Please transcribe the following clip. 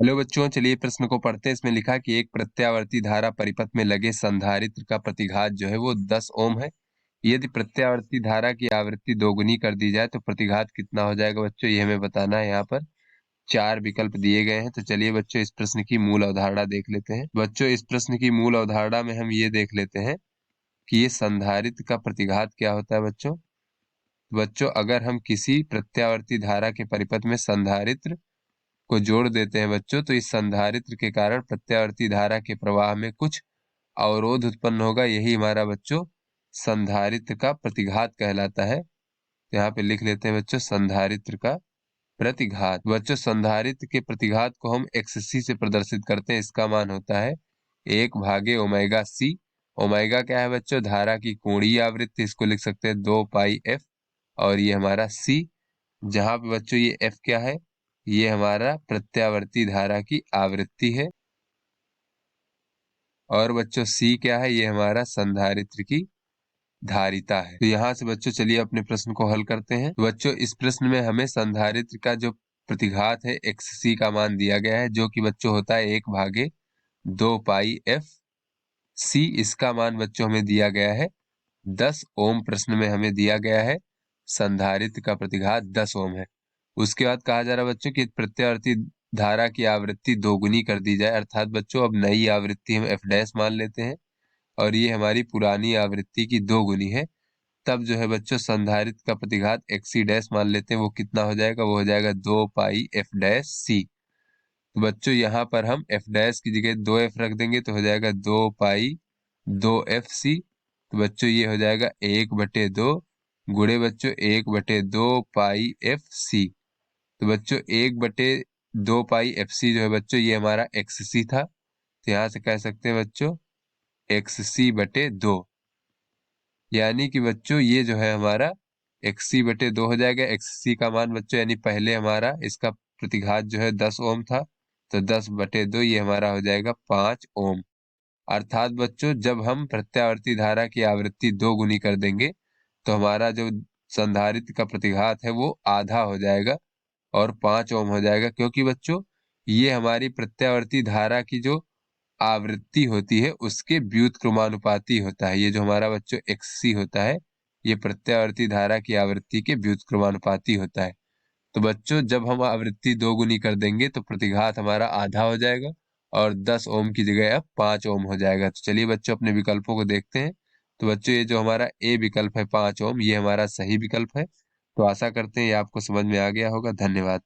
Hello बच्चों, चलिए प्रश्न को पढ़ते हैं। इसमें लिखा कि एक प्रत्यावर्ती धारा परिपथ में लगे संधारित्र का प्रतिघात जो है वो 10 ओम है। यदि प्रत्यावर्ती धारा की आवृत्ति दोगुनी कर दी जाए तो प्रतिघात कितना हो जाएगा बच्चों, ये हमें बताना है। यहाँ पर 4 विकल्प दिए गए हैं। तो चलिए बच्चों इस प्रश्न की मूल अवधारणा देख लेते हैं। बच्चों इस प्रश्न की मूल अवधारणा में हम ये देख लेते हैं कि ये संधारित्र का प्रतिघात क्या होता है। बच्चों अगर हम किसी प्रत्यावर्ती धारा के परिपथ में संधारित्र को जोड़ देते हैं बच्चों, तो इस संधारित्र के कारण प्रत्यावर्ती धारा के प्रवाह में कुछ अवरोध उत्पन्न होगा। यही हमारा बच्चों संधारित्र का प्रतिघात कहलाता है। तो यहाँ पे लिख लेते हैं बच्चों संधारित्र का प्रतिघात। बच्चों संधारित्र के प्रतिघात को हम XC से प्रदर्शित करते हैं। इसका मान होता है 1/ओमेगा C। ओमेगा क्या है बच्चों, धारा की कोणीय आवृत्ति, इसको लिख सकते हैं 2πf। और ये हमारा C, जहां पे बच्चों ये F क्या है, ये हमारा प्रत्यावर्ती धारा की आवृत्ति है। और बच्चों C क्या है, ये हमारा संधारित्र की धारिता है। तो यहाँ से बच्चों चलिए अपने प्रश्न को हल करते हैं। तो बच्चों इस प्रश्न में हमें संधारित्र का जो प्रतिघात है XC का मान दिया गया है, जो कि बच्चों होता है 1/2πf C। इसका मान बच्चों हमें दिया गया है 10 ओम। प्रश्न में हमें दिया गया है संधारित्र का प्रतिघात 10 ओम है। उसके बाद कहा जा रहा है बच्चों कि प्रत्यावर्ती धारा की आवृत्ति दोगुनी कर दी जाए। अर्थात बच्चों अब नई आवृत्ति हम F' मान लेते हैं और ये हमारी पुरानी आवृत्ति की दोगुनी है। तब जो है बच्चों संधारित्र का प्रतिघात XC' मान लेते हैं। वो कितना हो जाएगा, वो हो जाएगा 2πf'C। तो बच्चों यहाँ पर हम F' की जगह 2f रख देंगे तो हो जाएगा 2π2fC। तो बच्चों ये हो जाएगा 1/2 गुणे बच्चों 1/2πfC। तो बच्चों 1/2πfC जो है बच्चों ये हमारा XC था। तो यहाँ से कह सकते हैं बच्चों XC/2, यानी कि बच्चों ये जो है हमारा XC/2 हो जाएगा। XC का मान बच्चों यानी पहले हमारा इसका प्रतिघात जो है 10 ओम था, तो 10/2 ये हमारा हो जाएगा 5 ओम। अर्थात बच्चों जब हम प्रत्यावर्ती धारा की आवृत्ति दोगुनी कर देंगे तो हमारा जो संधारित्र का प्रतिघात है वो आधा हो जाएगा और 5 ओम हो जाएगा। क्योंकि बच्चों ये हमारी प्रत्यावर्ती धारा की जो आवृत्ति होती है उसके व्युत्क्रमानुपाती होता है। ये जो हमारा बच्चों XC होता है ये प्रत्यावर्ती धारा की आवृत्ति के व्युत्क्रमानुपाती होता है। तो बच्चों जब हम आवृत्ति दोगुनी कर देंगे तो प्रतिघात हमारा आधा हो जाएगा और 10 ओम की जगह अब 5 ओम हो जाएगा। तो चलिए बच्चों अपने विकल्पों को देखते हैं। तो बच्चों ये जो हमारा A विकल्प है 5 ओम, ये हमारा सही विकल्प है। तो आशा करते हैं ये आपको समझ में आ गया होगा। धन्यवाद।